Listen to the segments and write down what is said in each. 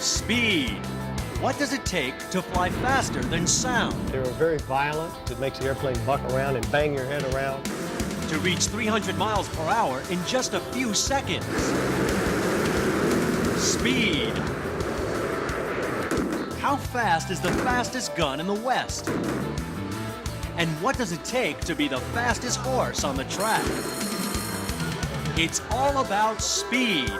Speed. What does it take to fly faster than sound? They're very violent. It makes the airplane buck around and bang your head around. To reach 300 miles per hour in just a few seconds. Speed. How fast is the fastest gun in the West? And what does it take to be the fastest horse on the track? It's all about speed.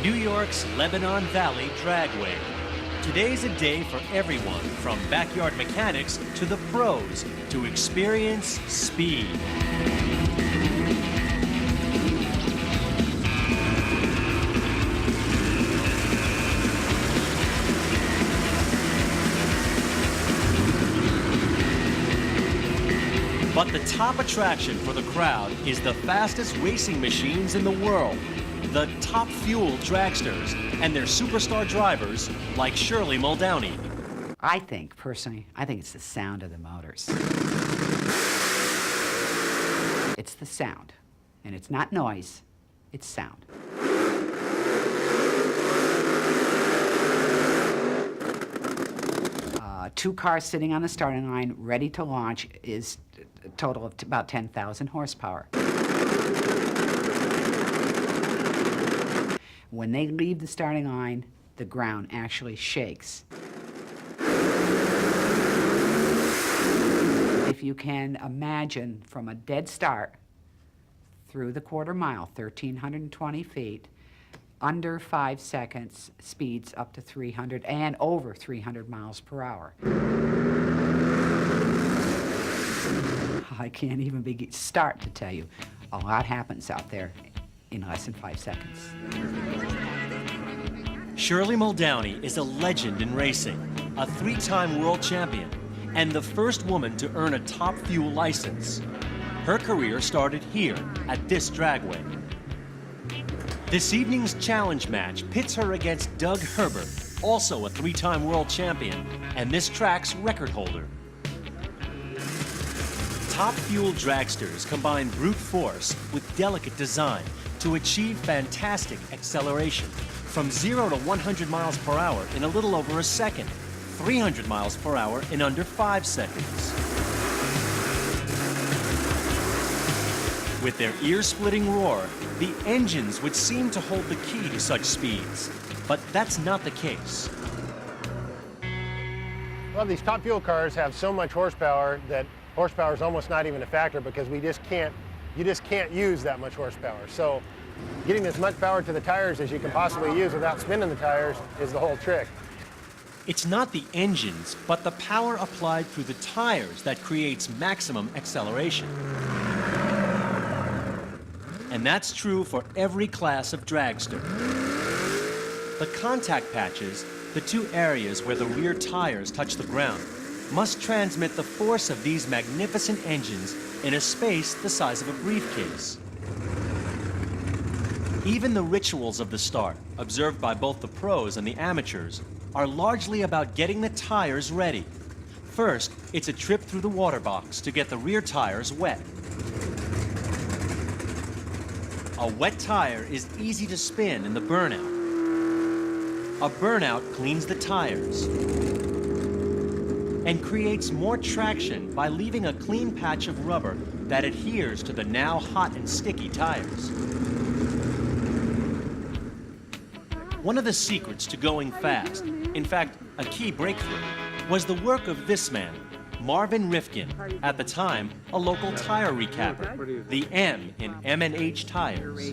New York's Lebanon Valley Dragway. Today's a day for everyone from backyard mechanics to the pros to experience speed. But the top attraction for the crowd is the fastest racing machines in the world. The Top Fuel dragsters and their superstar drivers like Shirley Muldowney. I think, personally, it's the sound of the motors. It's the sound. And it's not noise, it's sound. Two cars sitting on the starting line, ready to launch, is a total of about 10,000 horsepower. When they leave the starting line, the ground actually shakes. If you can imagine from a dead start through the quarter mile, 1,320 feet, under 5 seconds, speeds up to 300 and over 300 miles per hour. I can't even start to tell you. A lot happens out there in less than 5 seconds. Shirley Muldowney is a legend in racing, a 3-time world champion, and the first woman to earn a Top Fuel license. Her career started here at this dragway. This evening's challenge match pits her against Doug Herbert, also a 3-time world champion, and this track's record holder. Top Fuel dragsters combine brute force with delicate design to achieve fantastic acceleration from 0 to 100 miles per hour in a little over a second, 300 miles per hour in under 5 seconds. With their ear-splitting roar, the engines would seem to hold the key to such speeds, but that's not the case. Well, these Top Fuel cars have so much horsepower that horsepower is almost not even a factor because you just can't use that much horsepower. So getting as much power to the tires as you can possibly use without spinning the tires is the whole trick. It's not the engines, but the power applied through the tires that creates maximum acceleration. And that's true for every class of dragster. The contact patches, the two areas where the rear tires touch the ground, must transmit the force of these magnificent engines in a space the size of a briefcase. Even the rituals of the start, observed by both the pros and the amateurs, are largely about getting the tires ready. First, it's a trip through the water box to get the rear tires wet. A wet tire is easy to spin in the burnout. A burnout cleans the tires and creates more traction by leaving a clean patch of rubber that adheres to the now hot and sticky tires. One of the secrets to going fast, in fact, a key breakthrough, was the work of this man, Marvin Rifkin, at the time a local tire recapper, the M in M&H Tires.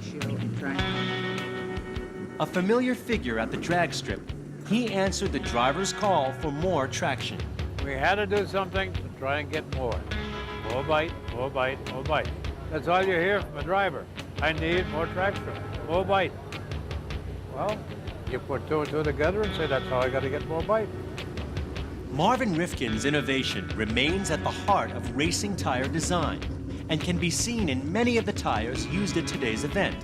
A familiar figure at the drag strip, he answered the driver's call for more traction. We had to do something to try and get more. More bite, more bite, more bite. That's all you hear from a driver. I need more traction, more bite. Well, you put two and two together and say, that's how I got to get more bite. Marvin Rifkin's innovation remains at the heart of racing tire design and can be seen in many of the tires used at today's event.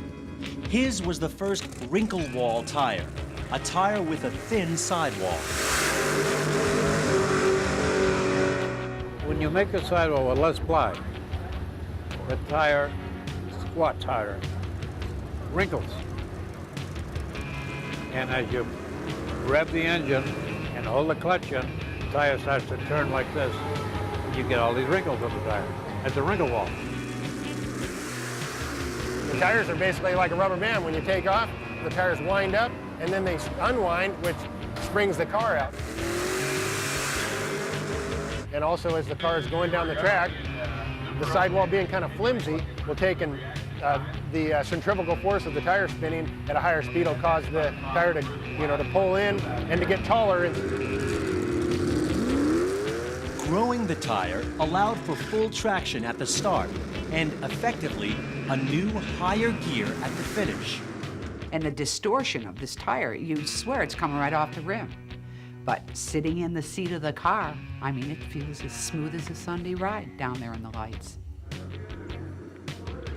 His was the first wrinkle wall tire, a tire with a thin sidewall. When you make a sidewall with less ply, the tire, squat tire, wrinkles. And as you rev the engine and hold the clutch in, the tire starts to turn like this. You get all these wrinkles on the tire. That's a wrinkle wall. The tires are basically like a rubber band. When you take off, the tires wind up, and then they unwind, which springs the car out. And also, as the car is going down the track, the sidewall being kind of flimsy will take and the centrifugal force of the tire spinning at a higher speed will cause the tire to, to pull in and to get taller. Growing the tire allowed for full traction at the start and effectively a new higher gear at the finish. And the distortion of this tire, you swear it's coming right off the rim. But sitting in the seat of the car, I mean, it feels as smooth as a Sunday ride down there in the lights.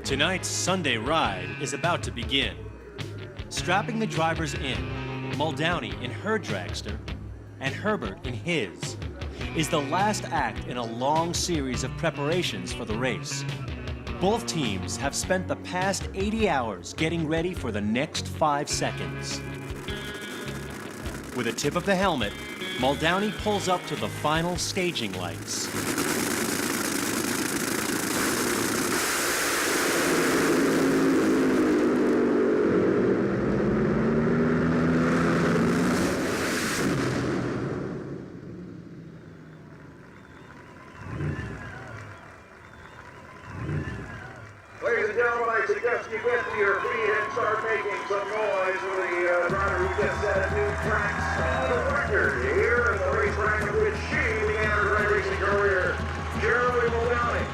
Tonight's Sunday ride is about to begin. Strapping the drivers in, Muldowney in her dragster and Herbert in his, is the last act in a long series of preparations for the race. Both teams have spent the past 80 hours getting ready for the next 5 seconds. With a tip of the helmet, Muldowney pulls up to the final staging lights. Ladies and gentlemen, I suggest you get to your feet and start making some noise for the driver who just set a new track speed record here at the racetrack in which she began her drag racing career, Shirley Muldowney.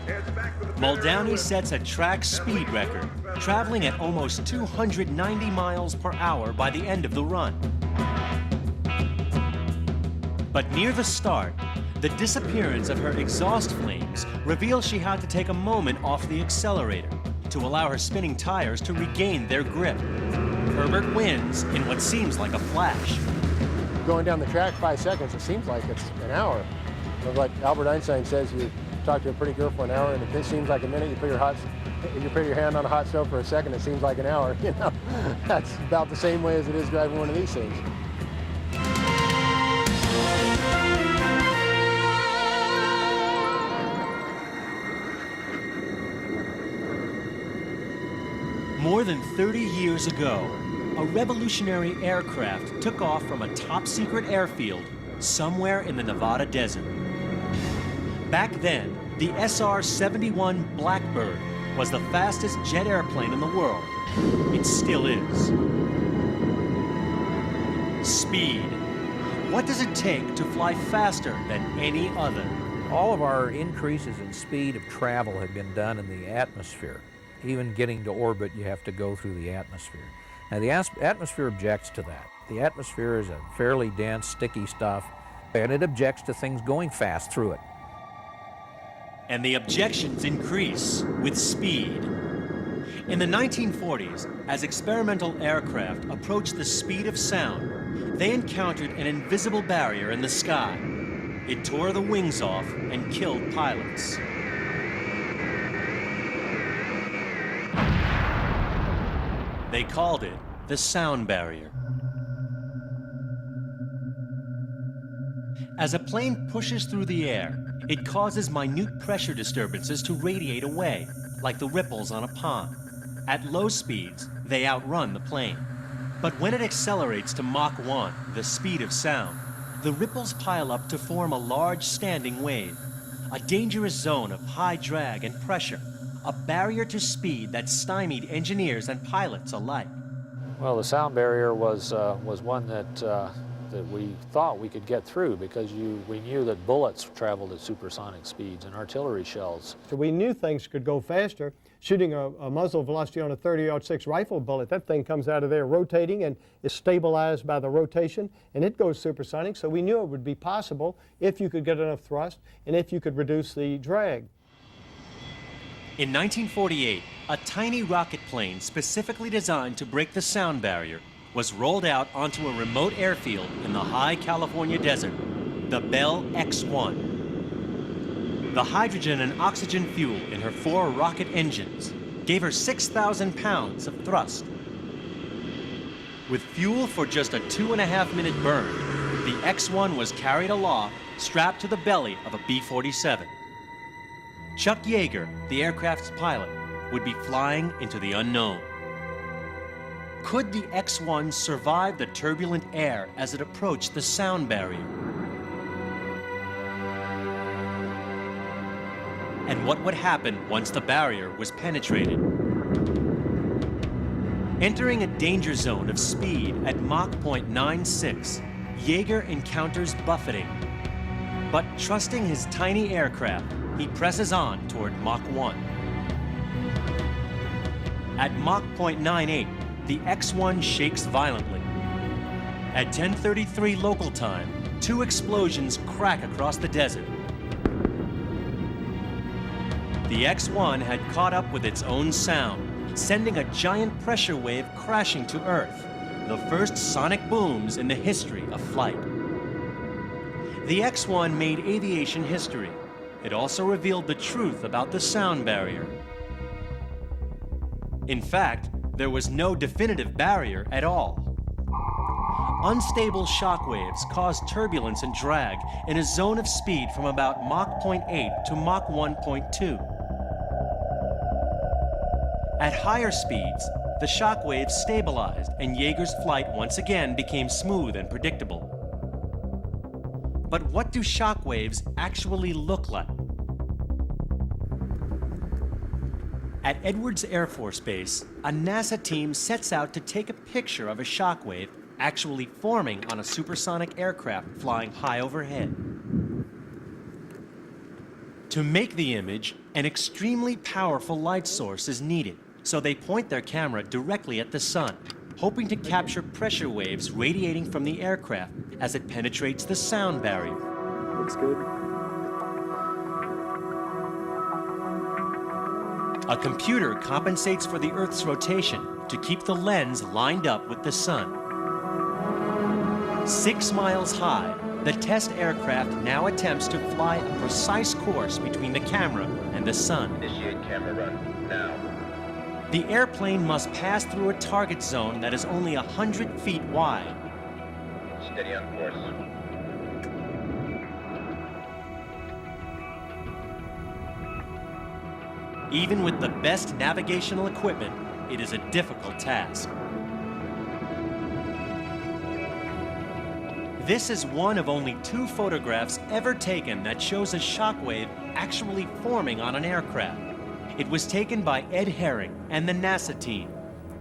It's back for the Muldowney sets a track speed record, traveling at almost 290 miles per hour by the end of the run. But near the start, the disappearance of her exhaust flames reveals she had to take a moment off the accelerator to allow her spinning tires to regain their grip. Herbert wins in what seems like a flash. Going down the track 5 seconds, it seems like it's an hour. But like Albert Einstein says, you talk to a pretty girl for an hour and it seems like a minute. You put your hand on a hot stove for a second, it seems like an hour. That's about the same way as it is driving one of these things. More than 30 years ago, a revolutionary aircraft took off from a top-secret airfield somewhere in the Nevada desert. Back then, the SR-71 Blackbird was the fastest jet airplane in the world. It still is. Speed. What does it take to fly faster than any other? All of our increases in speed of travel have been done in the atmosphere. Even getting to orbit, you have to go through the atmosphere. Now, the atmosphere objects to that. The atmosphere is a fairly dense, sticky stuff, and it objects to things going fast through it. And the objections increase with speed. In the 1940s, as experimental aircraft approached the speed of sound, they encountered an invisible barrier in the sky. It tore the wings off and killed pilots. They called it the sound barrier. As a plane pushes through the air, it causes minute pressure disturbances to radiate away, like the ripples on a pond. At low speeds, they outrun the plane. But when it accelerates to Mach 1, the speed of sound, the ripples pile up to form a large standing wave, a dangerous zone of high drag and pressure, a barrier to speed that stymied engineers and pilots alike. Well, the sound barrier was one that that we thought we could get through because we knew that bullets traveled at supersonic speeds and artillery shells. So we knew things could go faster. Shooting a muzzle velocity on a 30-06 rifle bullet, that thing comes out of there rotating and is stabilized by the rotation, and it goes supersonic. So we knew it would be possible if you could get enough thrust and if you could reduce the drag. In 1948, a tiny rocket plane specifically designed to break the sound barrier was rolled out onto a remote airfield in the high California desert, the Bell X-1. The hydrogen and oxygen fuel in her 4 rocket engines gave her 6,000 pounds of thrust. With fuel for just a 2.5-minute burn, the X-1 was carried aloft, strapped to the belly of a B-47. Chuck Yeager, the aircraft's pilot, would be flying into the unknown. Could the X-1 survive the turbulent air as it approached the sound barrier? And what would happen once the barrier was penetrated? Entering a danger zone of speed at Mach 0.96, Yeager encounters buffeting. But trusting his tiny aircraft, he presses on toward Mach 1. At Mach 0.98, the X-1 shakes violently. At 10:33 local time, 2 explosions crack across the desert. The X-1 had caught up with its own sound, sending a giant pressure wave crashing to Earth, the first sonic booms in the history of flight. The X-1 made aviation history. It also revealed the truth about the sound barrier. In fact, there was no definitive barrier at all. Unstable shock waves caused turbulence and drag in a zone of speed from about Mach 0.8 to Mach 1.2. At higher speeds, the shock waves stabilized and Yeager's flight once again became smooth and predictable. But what do shock waves actually look like? At Edwards Air Force Base, a NASA team sets out to take a picture of a shock wave actually forming on a supersonic aircraft flying high overhead. To make the image, an extremely powerful light source is needed, so they point their camera directly at the sun, hoping to capture pressure waves radiating from the aircraft as it penetrates the sound barrier. Looks good. A computer compensates for the Earth's rotation to keep the lens lined up with the sun. 6 miles high, the test aircraft now attempts to fly a precise course between the camera and the sun. Initiate camera run now. The airplane must pass through a target zone that is only 100 feet wide. Steady on course. Even with the best navigational equipment, it is a difficult task. This is one of only 2 photographs ever taken that shows a shockwave actually forming on an aircraft. It was taken by Ed Herring and the NASA team.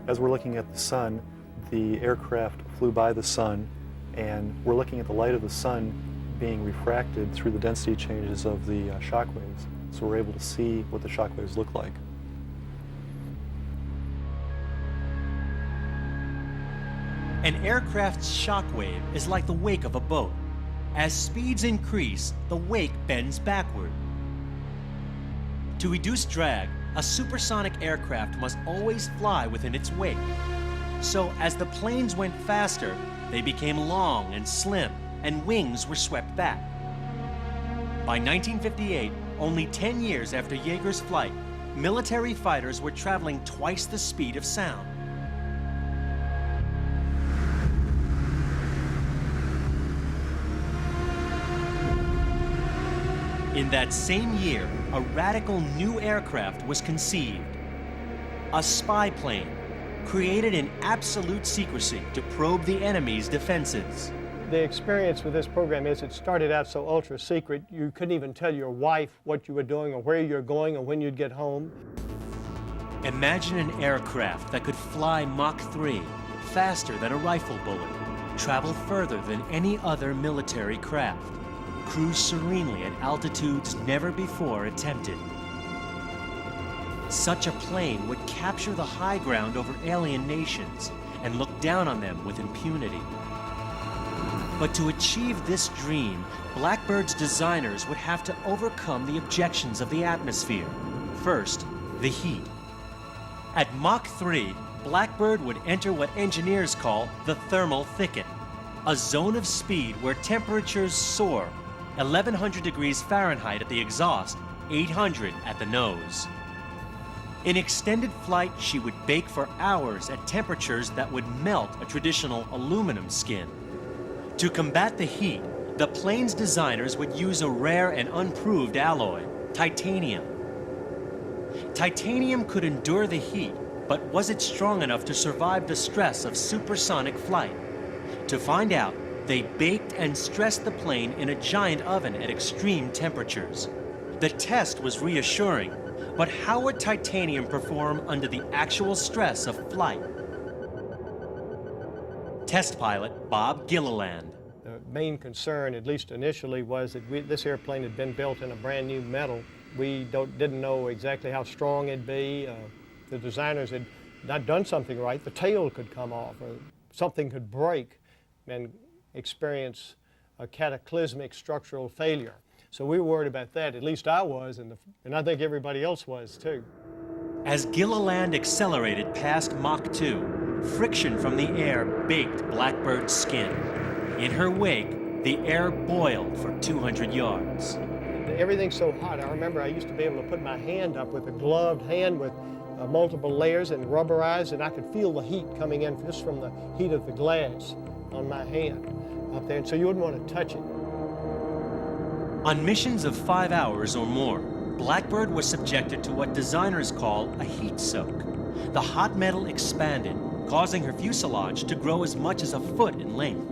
As we're looking at the sun, the aircraft flew by the sun, and we're looking at the light of the sun being refracted through the density changes of the shock waves. So we're able to see what the shock waves look like. An aircraft's shockwave is like the wake of a boat. As speeds increase, the wake bends backward. To reduce drag, a supersonic aircraft must always fly within its wake. So as the planes went faster, they became long and slim, and wings were swept back. By 1958, only 10 years after Yeager's flight, military fighters were traveling twice the speed of sound. In that same year, a radical new aircraft was conceived. A spy plane, created in absolute secrecy to probe the enemy's defenses. The experience with this program is it started out so ultra secret, you couldn't even tell your wife what you were doing or where you're going or when you'd get home. Imagine an aircraft that could fly Mach 3, faster than a rifle bullet. travel further than any other military craft, cruise serenely at altitudes never before attempted. Such a plane would capture the high ground over alien nations and look down on them with impunity. But to achieve this dream, Blackbird's designers would have to overcome the objections of the atmosphere. First, the heat. At Mach 3, Blackbird would enter what engineers call the thermal thicket, a zone of speed where temperatures soar, 1100 degrees Fahrenheit at the exhaust, 800 at the nose. In extended flight, she would bake for hours at temperatures that would melt a traditional aluminum skin. To combat the heat, the plane's designers would use a rare and unproved alloy, titanium. Titanium could endure the heat, but was it strong enough to survive the stress of supersonic flight? To find out, they baked and stressed the plane in a giant oven at extreme temperatures. The test was reassuring, but how would titanium perform under the actual stress of flight? Test pilot Bob Gilliland. The main concern, at least initially, was that this airplane had been built in a brand new metal. We didn't know exactly how strong it'd be. The designers had not done something right. The tail could come off, or something could break and experience a cataclysmic structural failure. So we were worried about that. At least I was, and I think everybody else was too. As Gilliland accelerated past Mach 2, friction from the air baked Blackbird's skin. In her wake, the air boiled for 200 yards. Everything's so hot. I remember I used to be able to put my hand up with a gloved hand with multiple layers and rubberized, and I could feel the heat coming in just from the heat of the glass on my hand up there, and so you wouldn't want to touch it. On missions of 5 hours or more, Blackbird was subjected to what designers call a heat soak. The hot metal expanded, causing her fuselage to grow as much as a foot in length.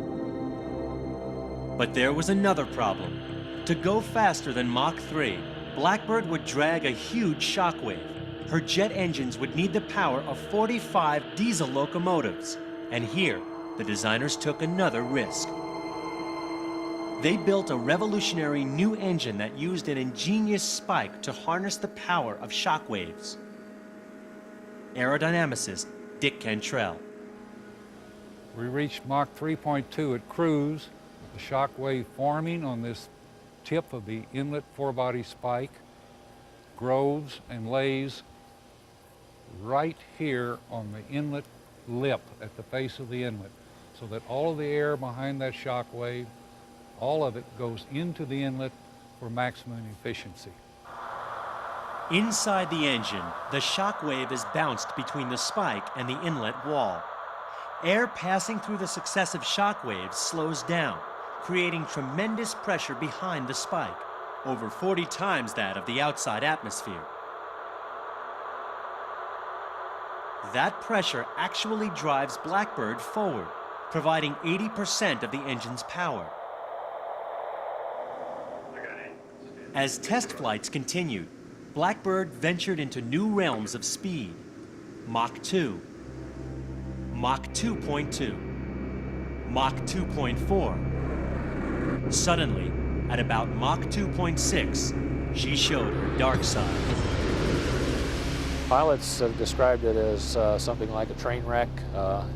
But there was another problem. To go faster than Mach 3, Blackbird would drag a huge shockwave. Her jet engines would need the power of 45 diesel locomotives. And here, the designers took another risk. They built a revolutionary new engine that used an ingenious spike to harness the power of shockwaves. Aerodynamicist Dick Cantrell. We reached Mach 3.2 at cruise, the shock wave forming on this tip of the inlet four-body spike grows and lays right here on the inlet lip at the face of the inlet, so that all of the air behind that shock wave, all of it goes into the inlet for maximum efficiency. Inside the engine, the shock wave is bounced between the spike and the inlet wall. Air passing through the successive shock waves slows down, creating tremendous pressure behind the spike, over 40 times that of the outside atmosphere. That pressure actually drives Blackbird forward, providing 80% of the engine's power. As test flights continued, Blackbird ventured into new realms of speed. Mach 2, Mach 2.2, Mach 2.4. Suddenly, at about Mach 2.6, she showed her dark side. Pilots have described it as something like a train wreck.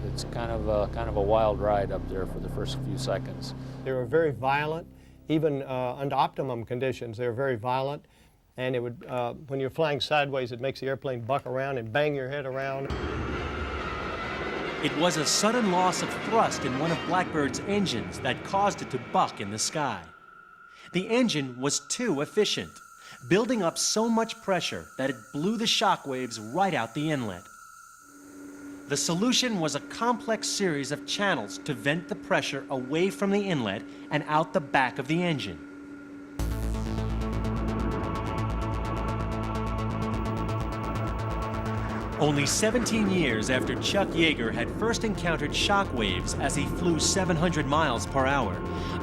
It's kind of a wild ride up there for the first few seconds. They were very violent, even under optimum conditions. They were very violent, and it would, when you're flying sideways, it makes the airplane buck around and bang your head around. It was a sudden loss of thrust in one of Blackbird's engines that caused it to buck in the sky. The engine was too efficient, building up so much pressure that it blew the shock waves right out the inlet. The solution was a complex series of channels to vent the pressure away from the inlet and out the back of the engine. Only 17 years after Chuck Yeager had first encountered shock waves as he flew 700 miles per hour,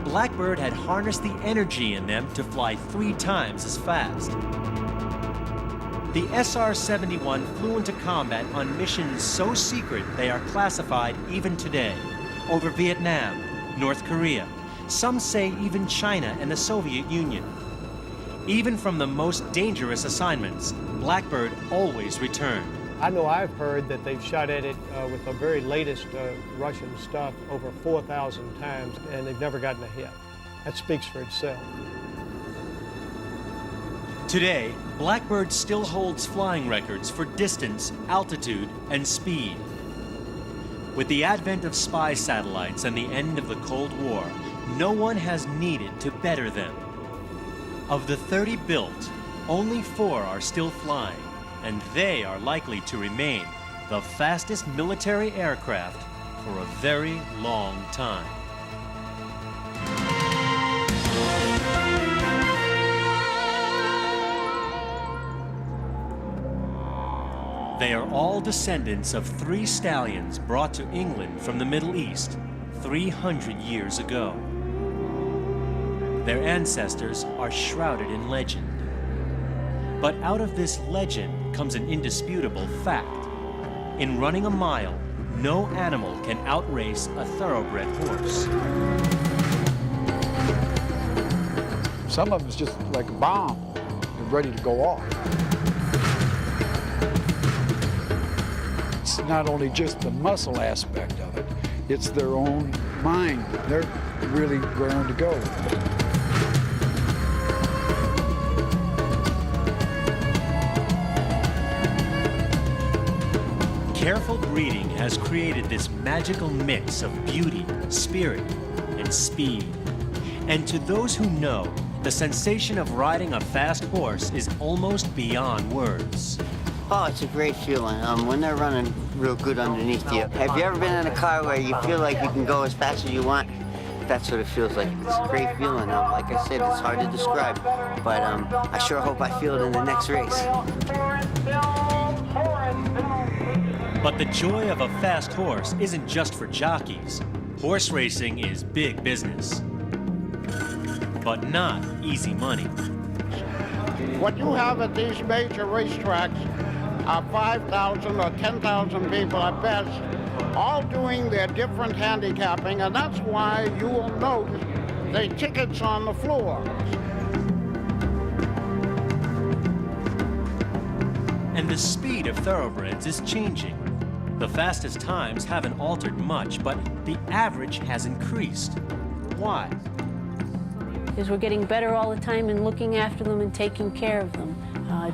Blackbird had harnessed the energy in them to fly 3 times as fast. The SR-71 flew into combat on missions so secret they are classified even today. over Vietnam, North Korea, some say even China and the Soviet Union. Even from the most dangerous assignments, Blackbird always returned. I know I've heard that they've shot at it with the very latest Russian stuff over 4,000 times, and they've never gotten a hit. That speaks for itself. Today, Blackbird still holds flying records for distance, altitude, and speed. With the advent of spy satellites and the end of the Cold War, no one has needed to better them. Of the 30 built, only 4 are still flying, and they are likely to remain the fastest military aircraft for a very long time. They are all descendants of 3 stallions brought to England from the Middle East 300 years ago. Their ancestors are shrouded in legend. But out of this legend comes an indisputable fact. In running a mile, no animal can outrace a thoroughbred horse. Some of them is just like a bomb, they're ready to go off. It's not only just the muscle aspect of it, it's their own mind. They're really raring to go. Careful breeding has created this magical mix of beauty, spirit, and speed. And to those who know, the sensation of riding a fast horse is almost beyond words. Oh, it's a great feeling when they're running real good underneath you. Have you ever been in a car where you feel like you can go as fast as you want? That's what it feels like. It's a great feeling. Like I said, it's hard to describe, but I sure hope I feel it in the next race. But the joy of a fast horse isn't just for jockeys. Horse racing is big business, but not easy money. What you have at these major racetracks are 5,000 or 10,000 people at best, all doing their different handicapping, and that's why you will notice the tickets on the floor. And the speed of thoroughbreds is changing. The fastest times haven't altered much, but the average has increased. Why? Because we're getting better all the time in looking after them and taking care of them.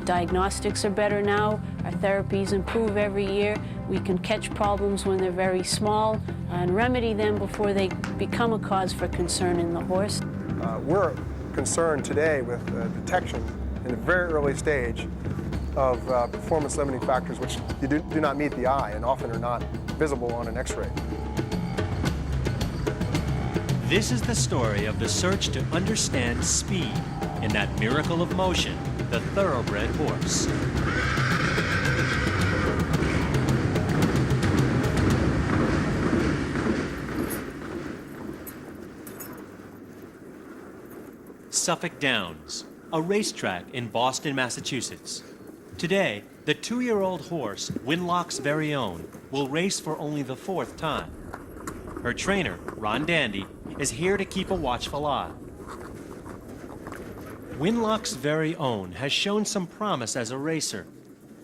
Diagnostics are better now. Our therapies improve every year. We can catch problems when they're very small and remedy them before they become a cause for concern in the horse. We're concerned today with detection in a very early stage of performance limiting factors which you do not meet the eye and often are not visible on an X-ray. This is the story of the search to understand speed in that miracle of motion, the thoroughbred horse. Suffolk Downs, a racetrack in Boston, Massachusetts. Today, the 2-year-old horse, Winlock's very own, will race for only the 4th time. Her trainer, Ron Dandy, is here to keep a watchful eye. Winlock's very own has shown some promise as a racer.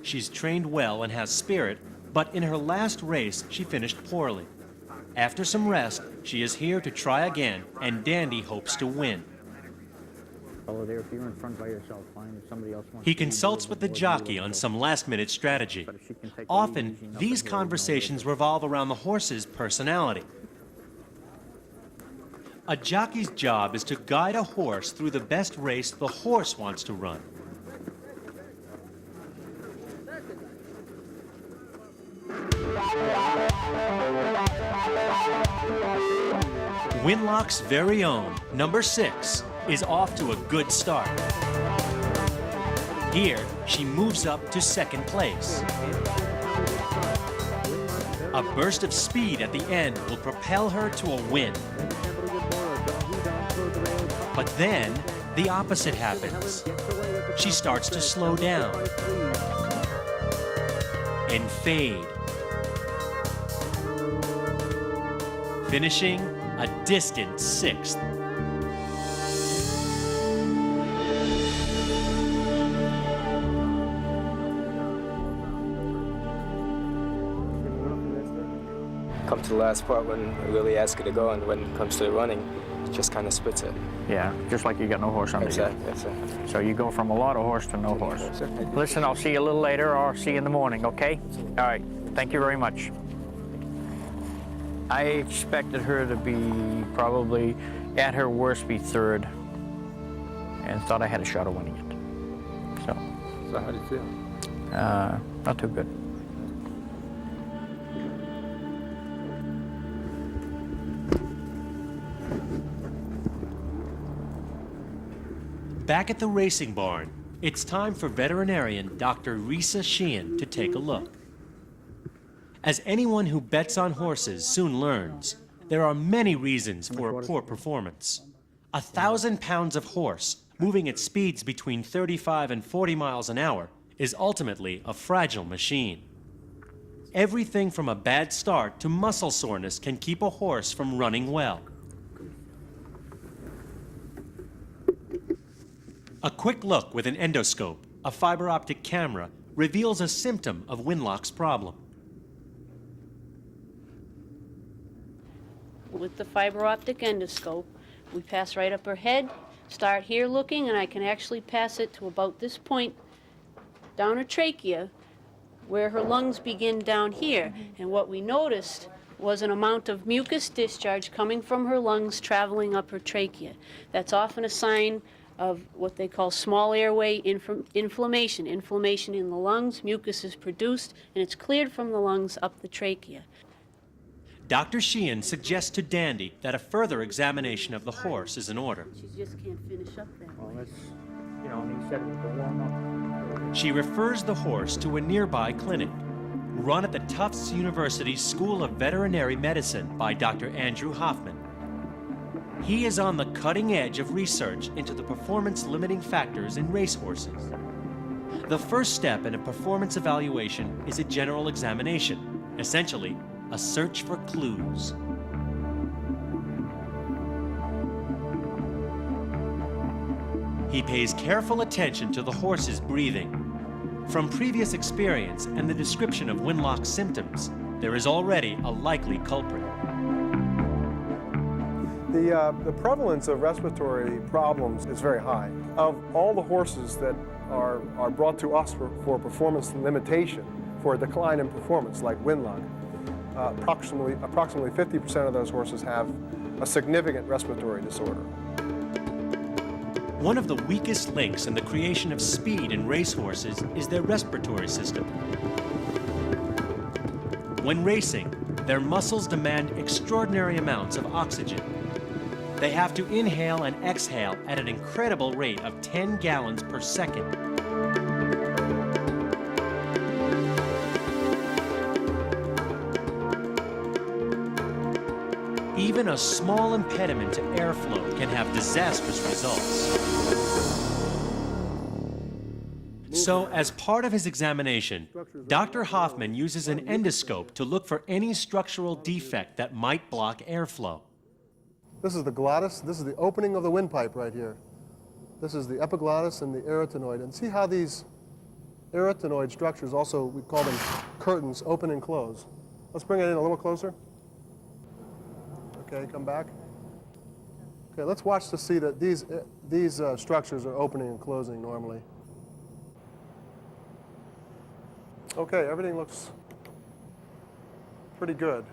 She's trained well and has spirit, but in her last race, she finished poorly. After some rest, she is here to try again, and Dandy hopes to win. There, if you're in front by yourself, fine. If somebody else wants He consults with the jockey on some last-minute strategy. Often, these conversations revolve around the horse's personality. A jockey's job is to guide a horse through the best race the horse wants to run. Winlock's very own, number 6, is off to a good start. Here, she moves up to 2nd place. A burst of speed at the end will propel her to a win. But then, the opposite happens. She starts to slow down and fade. finishing a distant 6th. Come to the last part when we really ask it to go, and when it comes to the running, it just kind of splits it. Yeah, just like you got no horse under you. Exactly. So you go from a lot of horse to no horse. Listen, I'll see you a little later, or I'll see you in the morning, okay? All right, thank you very much. I expected her to be probably, at her worst, be 3rd, and thought I had a shot of winning it. So how do you feel? Not too good. Back at the racing barn, it's time for veterinarian Dr. Risa Sheehan to take a look. As anyone who bets on horses soon learns, there are many reasons for a poor performance. 1,000 pounds of horse moving at speeds between 35 and 40 miles an hour is ultimately a fragile machine. Everything from a bad start to muscle soreness can keep a horse from running well. A quick look with an endoscope, a fiber optic camera, reveals a symptom of Winlock's problem. With the fiber optic endoscope, we pass right up her head, start here looking, and I can actually pass it to about this point down her trachea, where her lungs begin down here. And what we noticed was an amount of mucus discharge coming from her lungs traveling up her trachea. That's often a sign of what they call small airway inflammation. Inflammation in the lungs, mucus is produced, and it's cleared from the lungs up the trachea. Dr. Sheehan suggests to Dandy that a further examination of the horse is in order. She just can't finish up that way. Well, that's, you know, he said it was a warm-up. She refers the horse to a nearby clinic, run at the Tufts University School of Veterinary Medicine by Dr. Andrew Hoffman. He is on the cutting edge of research into the performance-limiting factors in racehorses. The first step in a performance evaluation is a general examination, essentially a search for clues. He pays careful attention to the horse's breathing. From previous experience and the description of Winlock's symptoms, there is already a likely culprit. The prevalence of respiratory problems is very high. Of all the horses that are brought to us for performance limitation, for a decline in performance, like Winlock, approximately 50% of those horses have a significant respiratory disorder. One of the weakest links in the creation of speed in racehorses is their respiratory system. When racing, their muscles demand extraordinary amounts of oxygen. They have to inhale and exhale at an incredible rate of 10 gallons per second. Even a small impediment to airflow can have disastrous results. So, as part of his examination, Dr. Hoffman uses an endoscope to look for any structural defect that might block airflow. This is the glottis. This is the opening of the windpipe right here. This is the epiglottis and the arytenoid. And see how these arytenoid structures also, we call them curtains, open and close. Let's bring it in a little closer. Okay, come back. Okay, let's watch to see that these structures are opening and closing normally. Okay, everything looks pretty good.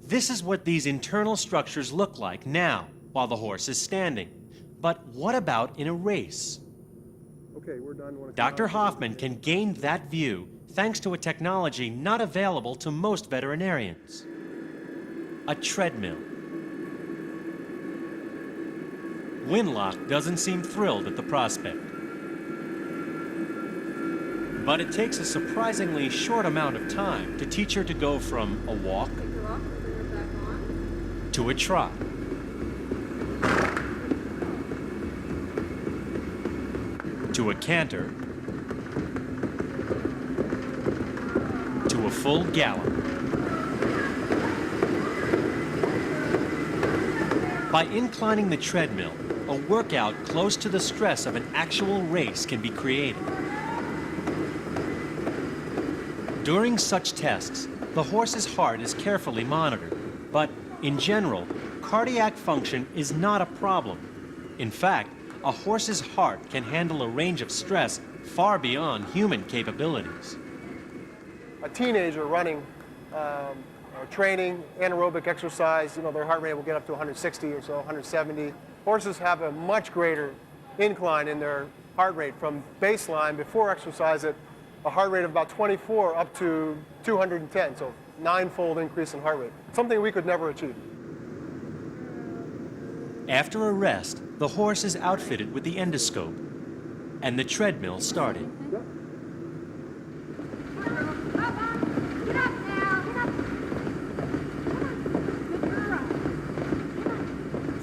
This is what these internal structures look like now, while the horse is standing. But what about in a race? Okay, we're done. Dr. Hoffman can gain that view thanks to a technology not available to most veterinarians: a treadmill. Winlock doesn't seem thrilled at the prospect. But it takes a surprisingly short amount of time to teach her to go from a walk to a trot. To a canter. To a full gallop. By inclining the treadmill, a workout close to the stress of an actual race can be created. During such tests, the horse's heart is carefully monitored, but in general, cardiac function is not a problem. In fact, a horse's heart can handle a range of stress far beyond human capabilities. A teenager running, or training, anaerobic exercise, their heart rate will get up to 160 or so, 170. Horses have a much greater incline in their heart rate from baseline before exercise at a heart rate of about 24 up to 210, so 9-fold increase in heart rate, something we could never achieve. After a rest, the horse is outfitted with the endoscope, and the treadmill started.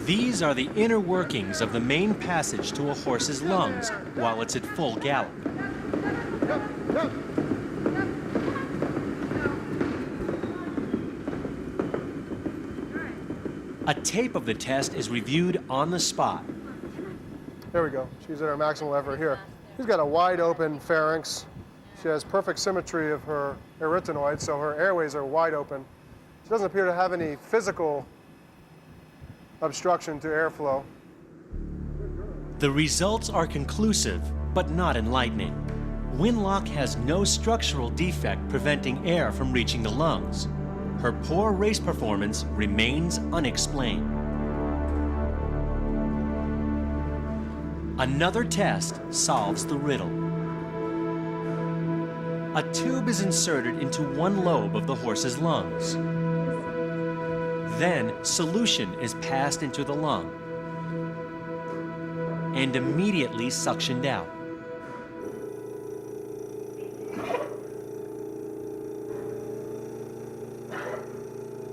These are the inner workings of the main passage to a horse's lungs while it's at full gallop. A tape of the test is reviewed on the spot. There we go. She's at her maximal effort here. She's got a wide open pharynx. She has perfect symmetry of her arytenoids, so her airways are wide open. She doesn't appear to have any physical obstruction to airflow. The results are conclusive, but not enlightening. Winlock has no structural defect preventing air from reaching the lungs. Her poor race performance remains unexplained. Another test solves the riddle. A tube is inserted into one lobe of the horse's lungs. Then solution is passed into the lung and immediately suctioned out.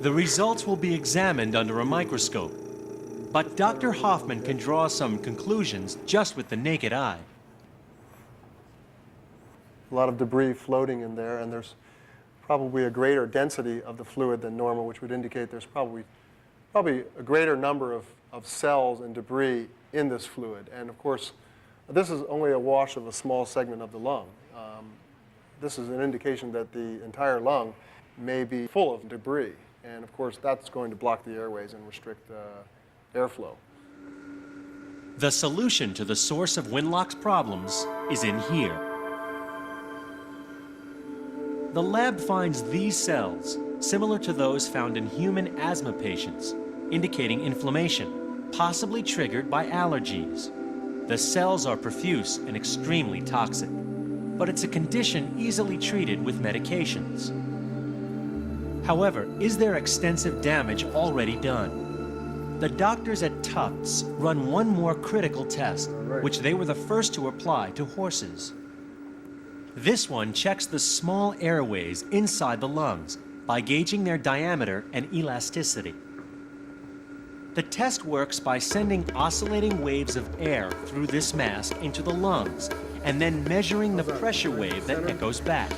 The results will be examined under a microscope, but Dr. Hoffman can draw some conclusions just with the naked eye. A lot of debris floating in there, and there's probably a greater density of the fluid than normal, which would indicate there's probably a greater number of cells and debris in this fluid. And of course, this is only a wash of a small segment of the lung. This is an indication that the entire lung may be full of debris. And of course, that's going to block the airways and restrict airflow. The solution to the source of Winlock's problems is in here. The lab finds these cells, similar to those found in human asthma patients, indicating inflammation, possibly triggered by allergies. The cells are profuse and extremely toxic, but it's a condition easily treated with medications. However, is there extensive damage already done? The doctors at Tufts run one more critical test, which they were the first to apply to horses. This one checks the small airways inside the lungs by gauging their diameter and elasticity. The test works by sending oscillating waves of air through this mask into the lungs and then measuring the pressure wave that echoes back.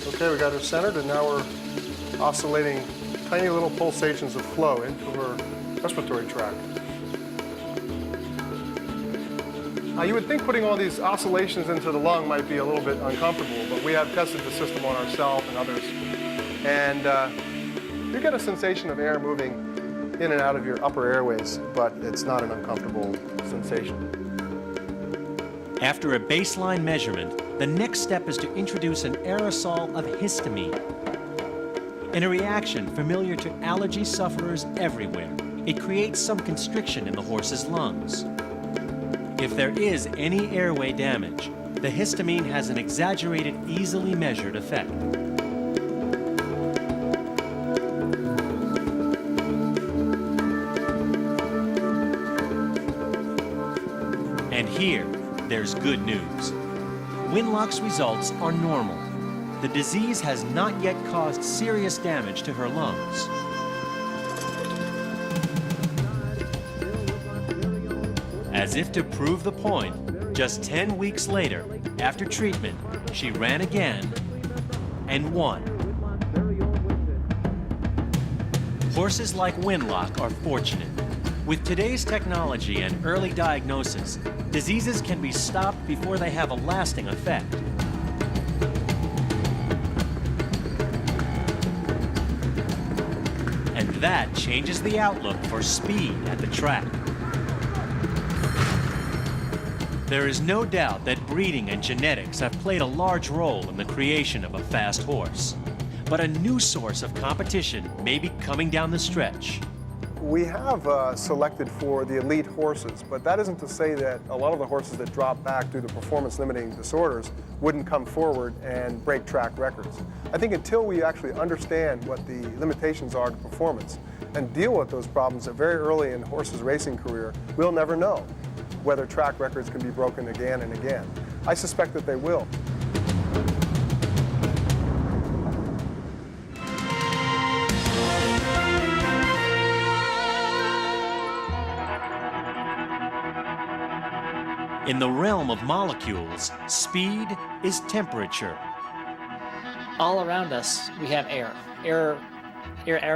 Okay, we got her centered, and now we're oscillating tiny little pulsations of flow into her respiratory tract. Now, you would think putting all these oscillations into the lung might be a little bit uncomfortable, but we have tested the system on ourselves and others, and you get a sensation of air moving in and out of your upper airways, but it's not an uncomfortable sensation. After a baseline measurement, the next step is to introduce an aerosol of histamine. In a reaction familiar to allergy sufferers everywhere, it creates some constriction in the horse's lungs. If there is any airway damage, the histamine has an exaggerated, easily measured effect. And here, there's good news. Winlock's results are normal. The disease has not yet caused serious damage to her lungs. As if to prove the point, just 10 weeks later, after treatment, she ran again and won. Horses like Winlock are fortunate. With today's technology and early diagnosis, diseases can be stopped before they have a lasting effect. And that changes the outlook for speed at the track. There is no doubt that breeding and genetics have played a large role in the creation of a fast horse. But a new source of competition may be coming down the stretch. We have selected for the elite horses, but that isn't to say that a lot of the horses that drop back due to performance-limiting disorders wouldn't come forward and break track records. I think until we actually understand what the limitations are to performance and deal with those problems very early in a horse's racing career, we'll never know whether track records can be broken again and again. I suspect that they will. In the realm of molecules, speed is temperature. All around us, we have air. Air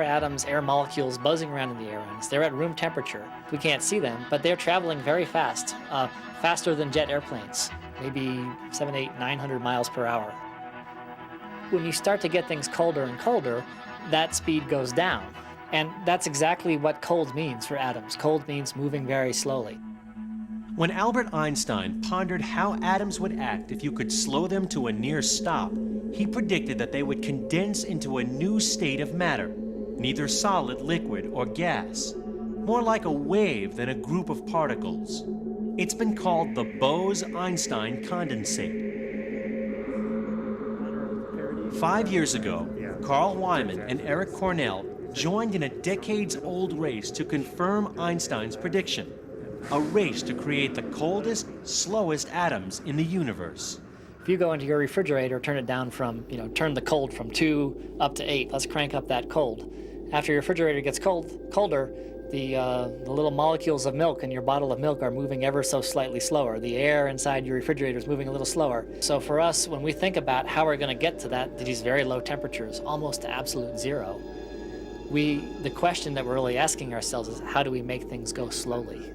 atoms, air molecules buzzing around in the air. They're at room temperature. We can't see them, but they're traveling very fast, faster than jet airplanes, maybe 700, 800, 900 miles per hour. When you start to get things colder and colder, that speed goes down. And that's exactly what cold means for atoms. Cold means moving very slowly. When Albert Einstein pondered how atoms would act if you could slow them to a near stop, he predicted that they would condense into a new state of matter, neither solid, liquid, or gas, more like a wave than a group of particles. It's been called the Bose-Einstein condensate. 5 years ago, Carl Wyman and Eric Cornell joined in a decades-old race to confirm Einstein's prediction. A race to create the coldest, slowest atoms in the universe. If you go into your refrigerator, turn it down from, turn the cold from 2 up to 8. Let's crank up that cold. After your refrigerator gets colder, the little molecules of milk in your bottle of milk are moving ever so slightly slower. The air inside your refrigerator is moving a little slower. So for us, when we think about how we're going to get to these very low temperatures, almost to absolute zero, the question that we're really asking ourselves is, how do we make things go slowly?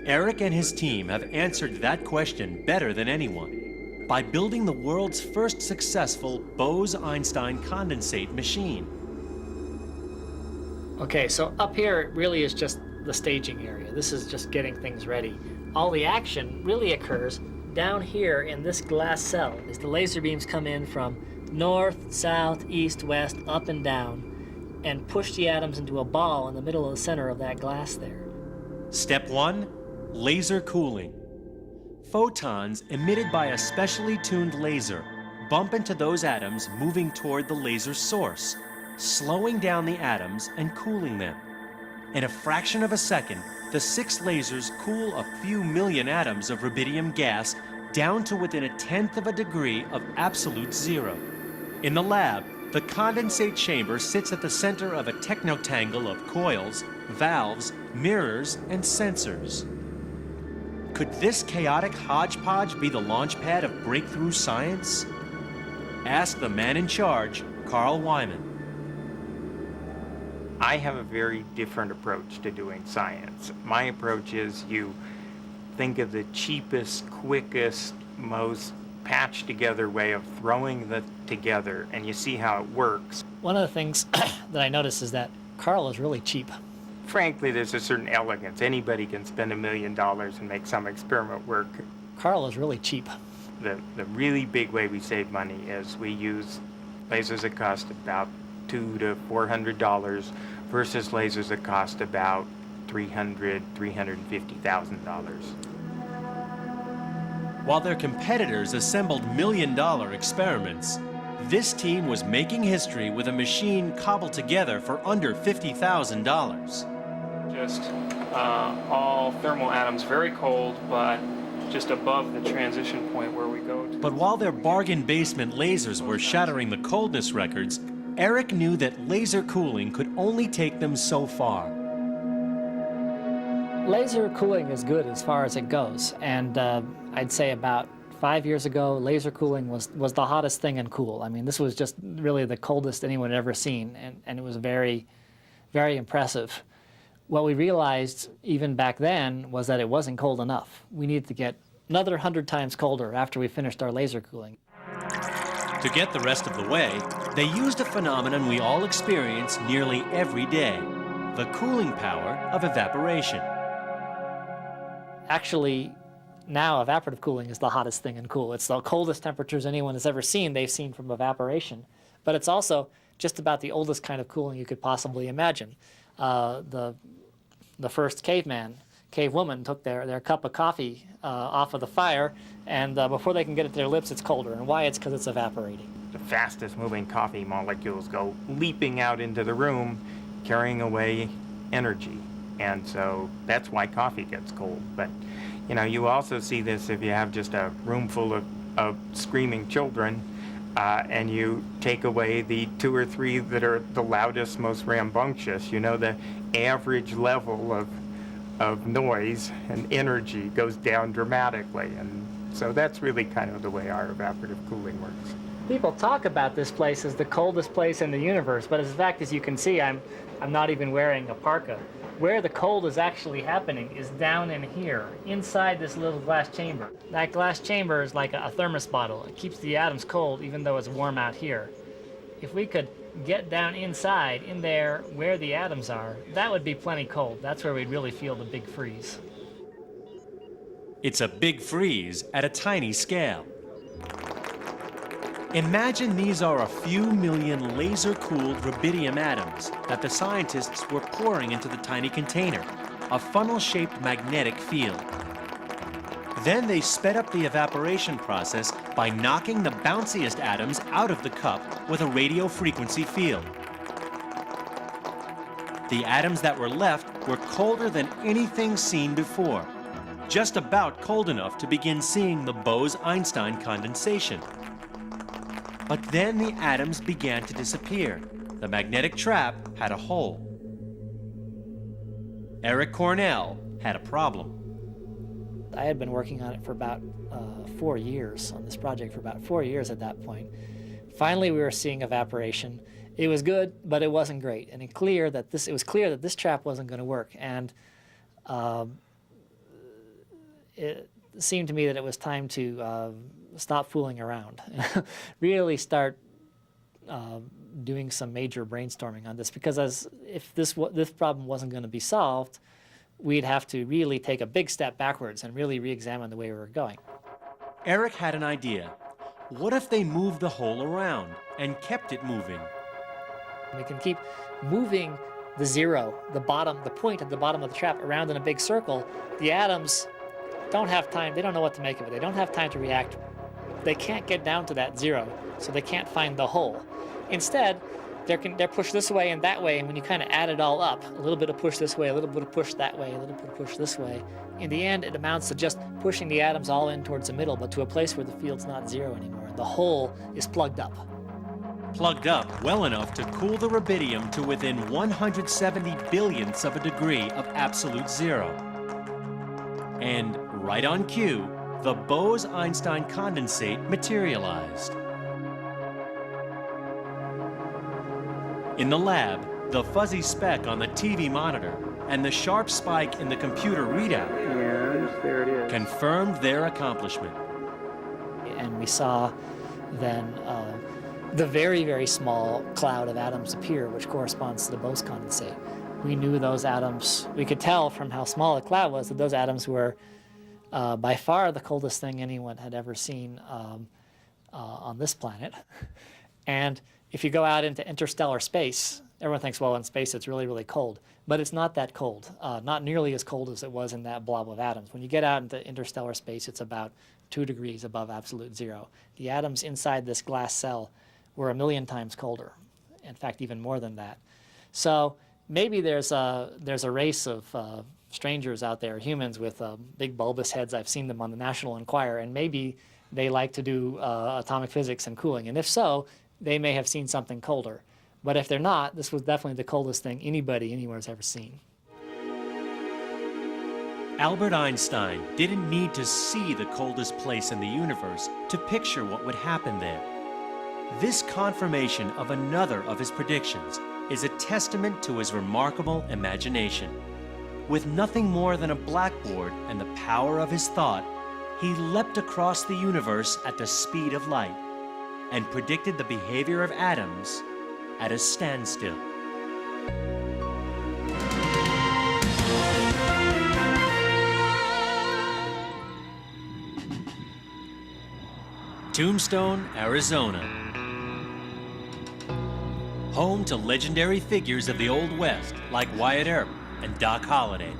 Eric and his team have answered that question better than anyone by building the world's first successful Bose-Einstein condensate machine. Okay, so up here really is just the staging area. This is just getting things ready. All the action really occurs down here in this glass cell as the laser beams come in from north, south, east, west, up and down, and push the atoms into a ball in the middle of the center of that glass there. Step 1. Laser cooling. Photons emitted by a specially tuned laser bump into those atoms moving toward the laser source, slowing down the atoms and cooling them. In a fraction of a second, the 6 lasers cool a few million atoms of rubidium gas down to within 1/10 of a degree of absolute zero. In the lab, the condensate chamber sits at the center of a technotangle of coils, valves, mirrors, and sensors. Could this chaotic hodgepodge be the launchpad of breakthrough science? Ask the man in charge, Carl Wyman. I have a very different approach to doing science. My approach is you think of the cheapest, quickest, most patched together way of throwing that together, and you see how it works. One of the things that I noticed is that Carl is really cheap. Frankly, there's a certain elegance. Anybody can spend $1 million and make some experiment work. Carl is really cheap. The really big way we save money is we use lasers that cost about $200 to $400 versus lasers that cost about $300,000, $350,000. While their competitors assembled million-dollar experiments, this team was making history with a machine cobbled together for under $50,000. Just all thermal atoms, very cold, but just above the transition point where we go to. But while their bargain basement lasers were shattering the coldness records, Eric knew that laser cooling could only take them so far. Laser cooling is good as far as it goes, and I'd say about 5 years ago, laser cooling was the hottest thing in cool. I mean, this was just really the coldest anyone had ever seen, and it was very, very impressive. What we realized even back then was that it wasn't cold enough. We needed to get another 100 times colder after we finished our laser cooling. To get the rest of the way, they used a phenomenon we all experience nearly every day, the cooling power of evaporation. Actually, now evaporative cooling is the hottest thing in cool. It's the coldest temperatures anyone has ever seen, they've seen from evaporation. But it's also just about the oldest kind of cooling you could possibly imagine. The first cavewoman took their cup of coffee off of the fire, and before they can get it to their lips, it's colder. And why? It's because it's evaporating. The fastest moving coffee molecules go leaping out into the room, carrying away energy. And so that's why coffee gets cold. But, you know, you also see this if you have just a room full of screaming children, and you take away the 2 or 3 that are the loudest, most rambunctious. You know, the average level of noise and energy goes down dramatically. And so that's really kind of the way our evaporative cooling works. People talk about this place as the coldest place in the universe, but in fact, as you can see, I'm not even wearing a parka. Where the cold is actually happening is down in here, inside this little glass chamber. That glass chamber is like a thermos bottle. It keeps the atoms cold even though it's warm out here. If we could get down inside, in there, where the atoms are, that would be plenty cold. That's where we'd really feel the big freeze. It's a big freeze at a tiny scale. Imagine these are a few million laser-cooled rubidium atoms that the scientists were pouring into the tiny container, a funnel-shaped magnetic field. Then they sped up the evaporation process by knocking the bounciest atoms out of the cup with a radio frequency field. The atoms that were left were colder than anything seen before, just about cold enough to begin seeing the Bose-Einstein condensation. But then the atoms began to disappear. The magnetic trap had a hole. Eric Cornell had a problem. I had been working on it for about 4 years, on this project for about 4 years at that point. Finally, we were seeing evaporation. It was good, but it wasn't great. And it was clear that this trap wasn't going to work. And it seemed to me that it was time to stop fooling around, really start doing some major brainstorming on this. Because if this problem wasn't going to be solved, we'd have to really take a big step backwards and really re-examine the way we were going. Eric had an idea. What if they moved the hole around and kept it moving? We can keep moving the zero, the point at the bottom of the trap around in a big circle. The atoms don't have time, they don't know what to make of it. They don't have time to react. They can't get down to that zero, so they can't find the hole. Instead, they're pushed this way and that way, and when you kind of add it all up, a little bit of push this way, a little bit of push that way, a little bit of push this way, in the end, it amounts to just pushing the atoms all in towards the middle, but to a place where the field's not zero anymore. The hole is plugged up. Plugged up well enough to cool the rubidium to within 170 billionths of a degree of absolute zero. And right on cue, the Bose-Einstein condensate materialized. In the lab, the fuzzy speck on the TV monitor and the sharp spike in the computer readout there it is. Confirmed their accomplishment. And we saw then the very, very small cloud of atoms appear, which corresponds to the Bose condensate. We knew those atoms, we could tell from how small the cloud was that those atoms were by far the coldest thing anyone had ever seen on this planet. And if you go out into interstellar space, everyone thinks, well, in space it's really, really cold. But it's not that cold, not nearly as cold as it was in that blob of atoms. When you get out into interstellar space, it's about 2 degrees above absolute zero. The atoms inside this glass cell were 1 million times colder. In fact, even more than that. So maybe there's a race of strangers out there, humans with big bulbous heads. I've seen them on the National Enquirer, and maybe they like to do atomic physics and cooling. And if so, they may have seen something colder. But if they're not, this was definitely the coldest thing anybody anywhere has ever seen. Albert Einstein didn't need to see the coldest place in the universe to picture what would happen there. This confirmation of another of his predictions is a testament to his remarkable imagination. With nothing more than a blackboard and the power of his thought, he leapt across the universe at the speed of light and predicted the behavior of atoms at a standstill. Tombstone, Arizona. Home to legendary figures of the Old West like Wyatt Earp and Doc Holliday.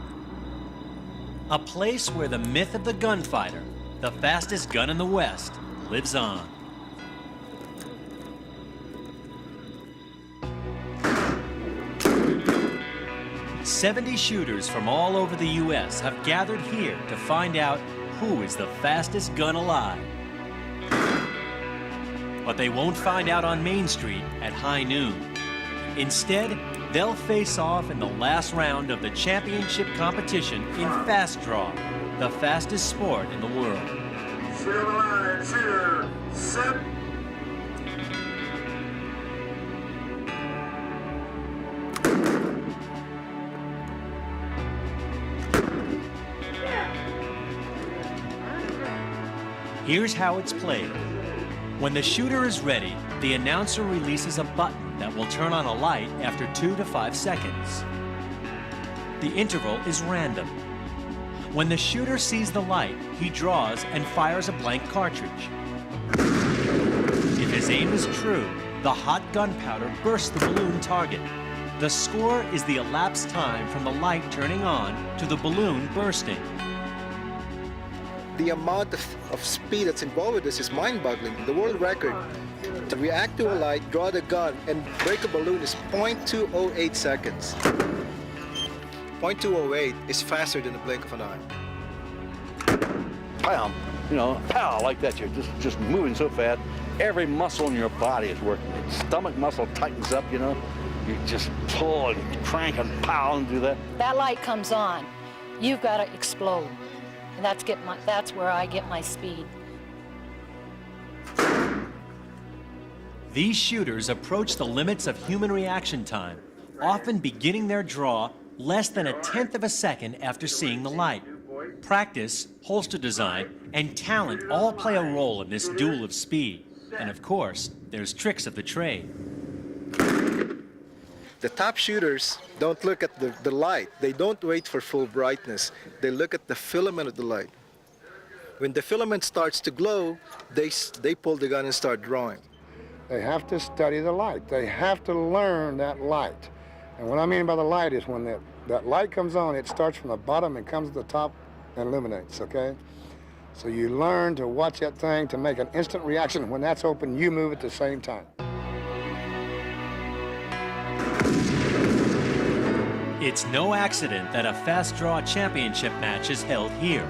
A place where the myth of the gunfighter, the fastest gun in the West, lives on. "70 shooters from all over the U.S. have gathered here to find out who is the fastest gun alive. But they won't find out on Main Street at high noon. Instead, they'll face off in the last round of the championship competition in Fast Draw, the fastest sport in the world. Stay on the line, shooter, set. Here's how it's played. When the shooter is ready, the announcer releases a button that will turn on a light after 2 to 5 seconds. The interval is random. When the shooter sees the light, he draws and fires a blank cartridge. If his aim is true, the hot gunpowder bursts the balloon target. The score is the elapsed time from the light turning on to the balloon bursting. The amount of speed that's involved with this is mind-boggling. The world record to react to a light, draw the gun, and break a balloon is 0.208 seconds. 0.208 is faster than the blink of an eye. Bam, you know, pow, like that. You're just moving so fast. Every muscle in your body is working. Stomach muscle tightens up, you know. You just pull and crank and pow and do that. That light comes on, you've got to explode. And that's where I get my speed. These shooters approach the limits of human reaction time, often beginning their draw less than 1/10 of a second after seeing the light. Practice, holster design, and talent all play a role in this duel of speed. And of course, there's tricks of the trade. The top shooters don't look at the light. They don't wait for full brightness. They look at the filament of the light. When the filament starts to glow, they pull the gun and start drawing. They have to study the light. They have to learn that light. And what I mean by the light is when that light comes on, it starts from the bottom and comes to the top and illuminates, okay? So you learn to watch that thing to make an instant reaction. When that's open, you move at the same time. It's no accident that a Fast Draw championship match is held here.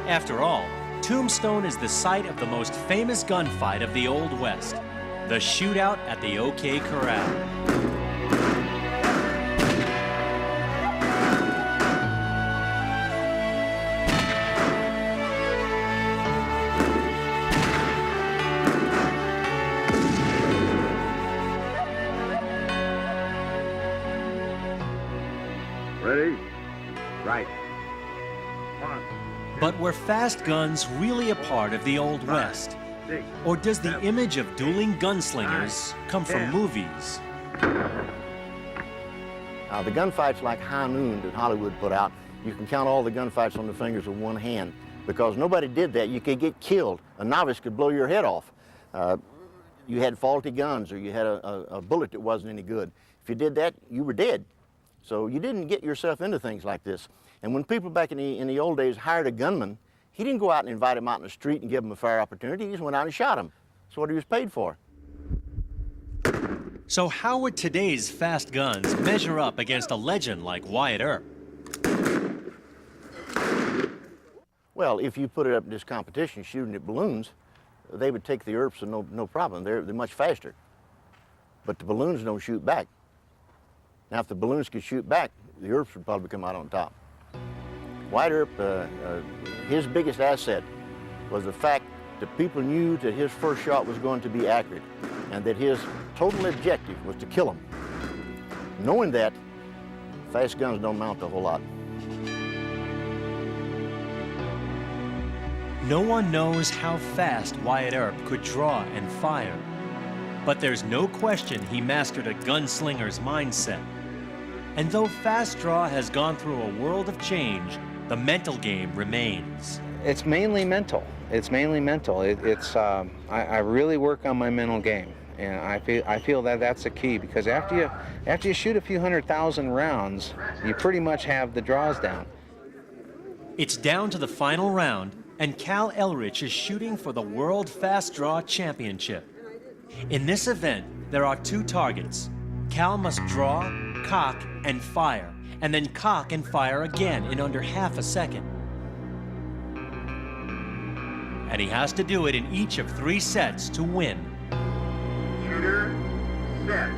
After all, Tombstone is the site of the most famous gunfight of the Old West, the shootout at the OK Corral. Ready? Right. But were fast guns really a part of the Old West? Or does the image of dueling gunslingers come from movies? The gunfights like High Noon that Hollywood put out, you can count all the gunfights on the fingers of one hand. Because nobody did that, you could get killed. A novice could blow your head off. You had faulty guns or you had a bullet that wasn't any good. If you did that, you were dead. So you didn't get yourself into things like this. And when people back in the old days hired a gunman, he didn't go out and invite him out in the street and give him a fair opportunity. He just went out and shot him. That's what he was paid for. So how would today's fast guns measure up against a legend like Wyatt Earp? Well, if you put it up in this competition shooting at balloons, they would take the Earps and no problem. They're much faster. But the balloons don't shoot back. Now, if the balloons could shoot back, the Earps would probably come out on top. Wyatt Earp, his biggest asset was the fact that people knew that his first shot was going to be accurate and that his total objective was to kill him. Knowing that, fast guns don't mount a whole lot. No one knows how fast Wyatt Earp could draw and fire, but there's no question he mastered a gunslinger's mindset. And though fast draw has gone through a world of change, the mental game remains. It's mainly mental. It's mainly mental. I really work on my mental game, and I feel that that's the key, because after you shoot a few 100,000 rounds, you pretty much have the draws down. It's down to the final round, and Cal Elrich is shooting for the World Fast Draw Championship. In this event, there are 2 targets. Cal must draw, cock, and fire, and then cock and fire again in under half a second. And he has to do it in each of 3 sets to win. Shooter, set.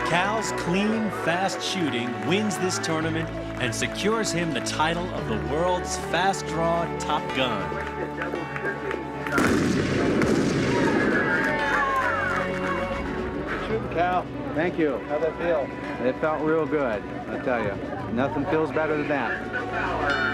Cal's clean, fast shooting wins this tournament and secures him the title of the world's fast draw top gun. Shoot, Cal. Thank you. How'd that feel? It felt real good, I tell you. Nothing feels better than that.